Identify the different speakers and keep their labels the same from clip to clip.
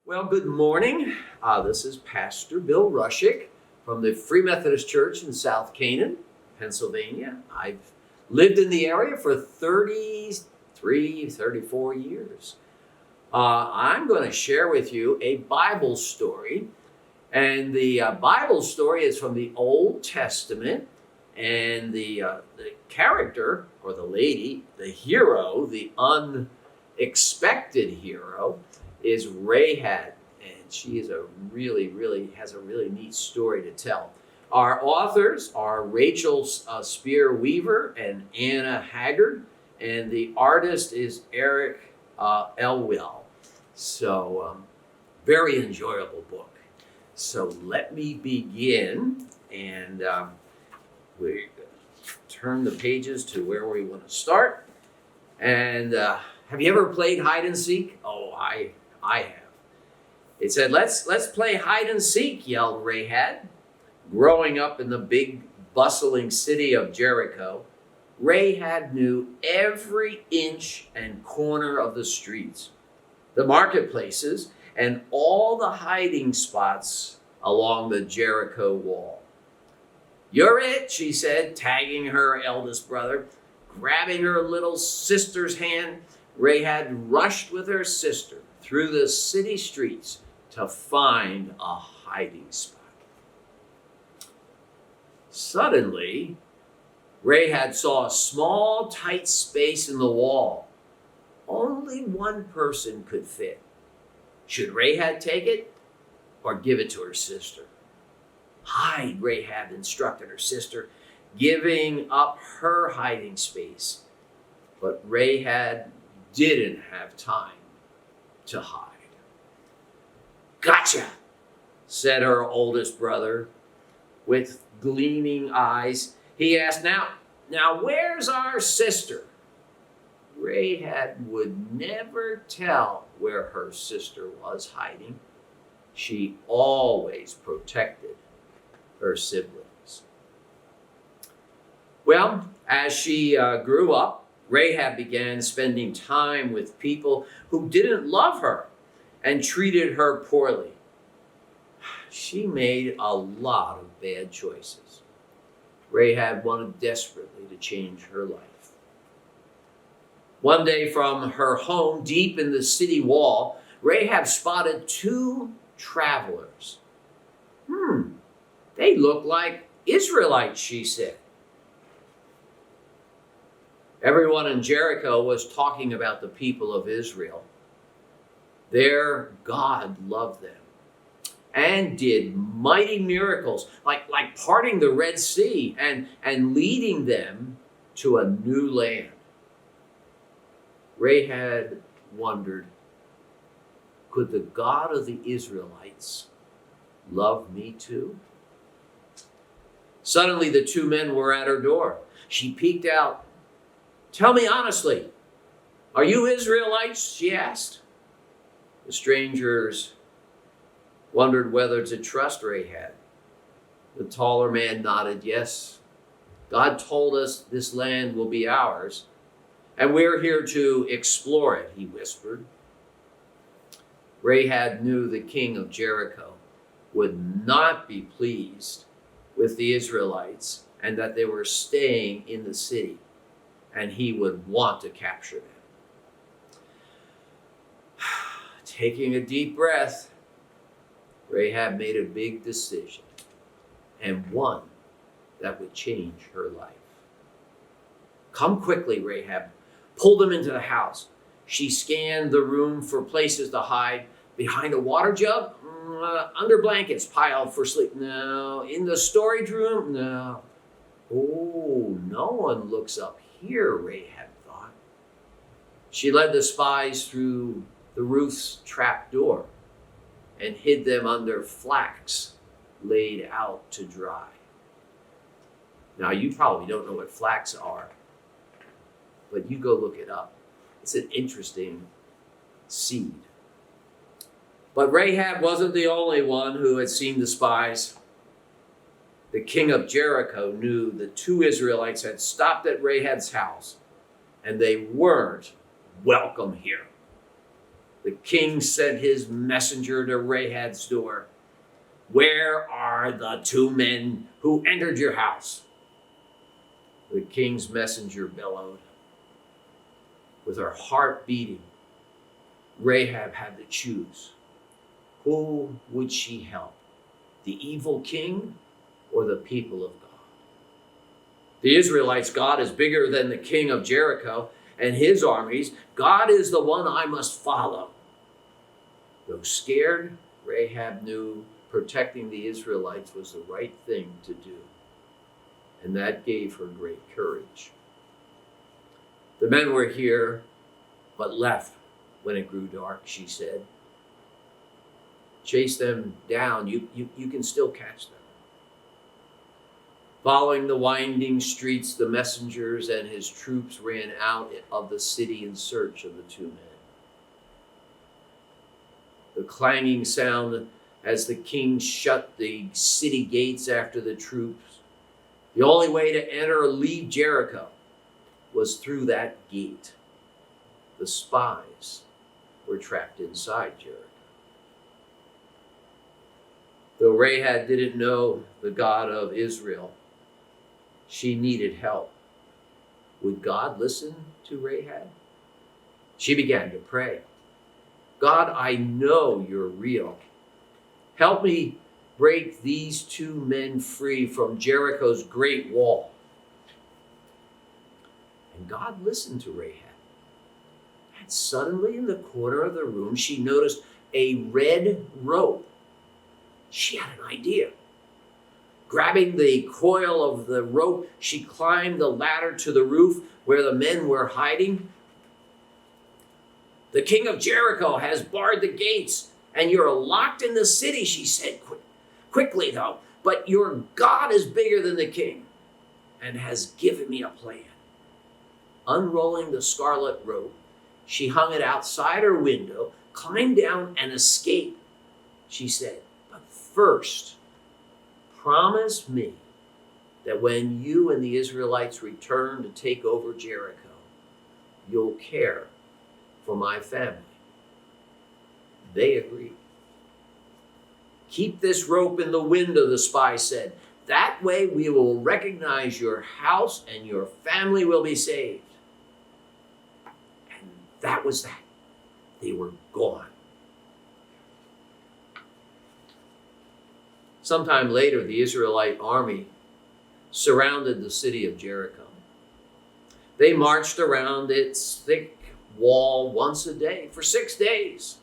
Speaker 1: Well, good morning. This is Pastor Bill Rushick from the Free Methodist Church in South Canaan, Pennsylvania. I've lived in the area for 33, 34 years. I'm going to share with you a Bible story. And the Bible story is from the Old Testament. And the character, or the lady, the hero, the unexpected hero, is Rahab, and she is really has a really neat story to tell. Our authors are Rachel Spear Weaver and Anna Haggard, and the artist is Eric Elwell. So, very enjoyable book. So let me begin, and we turn the pages to where we want to start. And have you ever played hide and seek? Oh, I have. It said, let's play hide and seek, yelled Rahab. Growing up in the big, bustling city of Jericho, Rahab knew every inch and corner of the streets, the marketplaces, and all the hiding spots along the Jericho wall. "You're it," she said, tagging her eldest brother. Grabbing her little sister's hand, Rahab rushed with her sister through the city streets to find a hiding spot. Suddenly, Rahab saw a small, tight space in the wall. Only one person could fit. Should Rahab take it or give it to her sister? "Hide," Rahab instructed her sister, giving up her hiding space. But Rahab didn't have time to hide. "Gotcha," said her oldest brother with gleaming eyes. He asked, Now where's our sister?" Rahab would never tell where her sister was hiding. She always protected her siblings. Well, as she grew up, Rahab began spending time with people who didn't love her and treated her poorly. She made a lot of bad choices. Rahab wanted desperately to change her life. One day from her home deep in the city wall, Rahab spotted two travelers. They look like Israelites," she said. Everyone in Jericho was talking about the people of Israel. Their God loved them and did mighty miracles, like parting the Red Sea and leading them to a new land. Rahab wondered, could the God of the Israelites love me too? Suddenly, the two men were at her door. She peeked out. "Tell me honestly, are you Israelites?" she asked. The strangers wondered whether to trust Rahab. The taller man nodded, "Yes, God told us this land will be ours, and we're here to explore it," he whispered. Rahab knew the king of Jericho would not be pleased with the Israelites and that they were staying in the city, and he would want to capture them. Taking a deep breath, Rahab made a big decision, and one that would change her life. "Come quickly," Rahab pulled them into the house. She scanned the room for places to hide. Behind a water jug? Under blankets piled for sleep? No. In the storage room? No. Oh, no one looks up here, Rahab thought. She led the spies through the roof's trap door and hid them under flax laid out to dry. Now, you probably don't know what flax are, but you go look it up. It's an interesting seed. But Rahab wasn't the only one who had seen the spies. The king of Jericho knew the two Israelites had stopped at Rahab's house, and they weren't welcome here. The king sent his messenger to Rahab's door. "Where are the two men who entered your house?" The king's messenger bellowed. With her heart beating, Rahab had to choose. Who would she help? The evil king or the people of God? The Israelites' God is bigger than the king of Jericho and his armies. God is the one I must follow. Though scared, Rahab knew protecting the Israelites was the right thing to do. And that gave her great courage. The men were here, but left when it grew dark, she said. Chase them down. You can still catch them. Following the winding streets, the messengers and his troops ran out of the city in search of the two men. The clanging sound as the king shut the city gates after the troops. The only way to enter or leave Jericho was through that gate. The spies were trapped inside Jericho. Though Rahab didn't know the God of Israel, she needed help. Would God listen to Rahab? She began to pray. God, I know you're real. Help me break these two men free from Jericho's great wall. And God listened to Rahab. And suddenly in the corner of the room, she noticed a red rope. She had an idea. Grabbing the coil of the rope, she climbed the ladder to the roof where the men were hiding. "The king of Jericho has barred the gates, and you're locked in the city," she said quickly, though. "But your God is bigger than the king and has given me a plan." Unrolling the scarlet rope, she hung it outside her window, climbed down, and escaped. She said, "But first, promise me that when you and the Israelites return to take over Jericho, you'll care for my family." They agreed. "Keep this rope in the window," the spy said. "That way we will recognize your house and your family will be saved." And that was that. They were gone. Sometime later, the Israelite army surrounded the city of Jericho. They marched around its thick wall once a day for 6 days.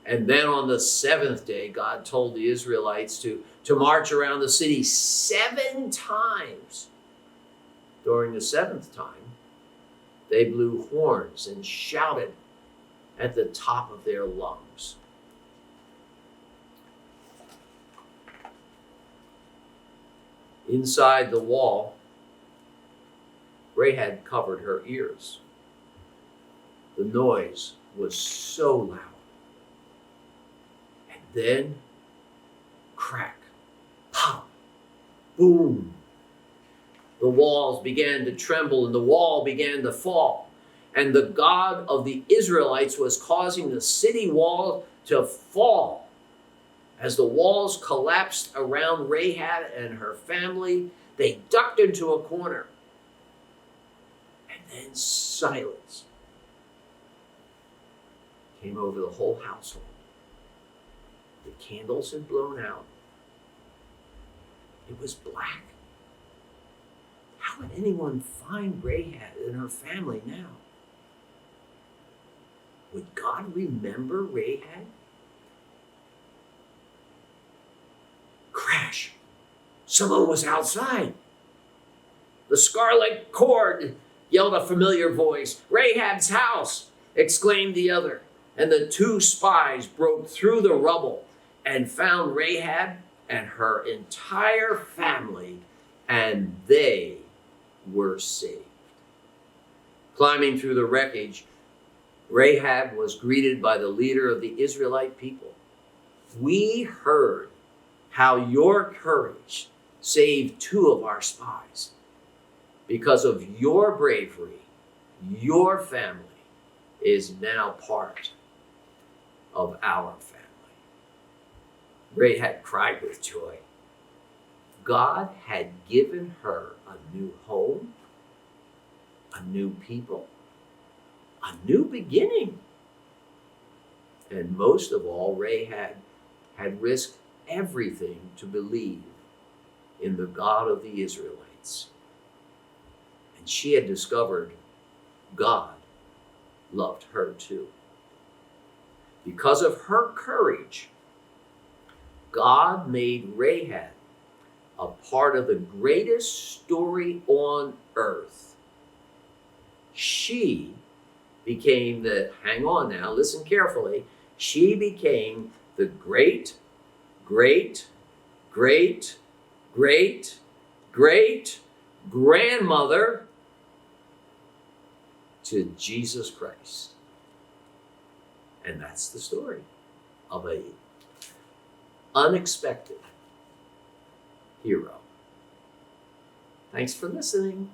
Speaker 1: And then on the seventh day, God told the Israelites to march around the city 7 times. During the 7th time, they blew horns and shouted at the top of their lungs. Inside the wall, Rahab covered her ears. The noise was so loud. And then, crack, pop, boom. The walls began to tremble and the wall began to fall. And the God of the Israelites was causing the city wall to fall. As the walls collapsed around Rahab and her family, they ducked into a corner. And then silence came over the whole household. The candles had blown out. It was black. How would anyone find Rahab and her family now? Would God remember Rahab? Crash! Someone was outside. "The scarlet cord!" yelled a familiar voice. "Rahab's house!" exclaimed the other. And the 2 spies broke through the rubble and found Rahab and her entire family, and they were saved. Climbing through the wreckage, Rahab was greeted by the leader of the Israelite people. "We heard how your courage saved 2 of our spies. Because of your bravery, your family is now part of our family. Rahab cried with joy. God had given her a new home, a new people, a new beginning. And most of all, Rahab had risked everything to believe in the God of the Israelites. And she had discovered God loved her too. Because of her courage, God made Rahab a part of the greatest story on earth. She became hang on now, listen carefully, she became the great, great, great, great, great grandmother to Jesus Christ. And that's the story of a unexpected hero. Thanks for listening.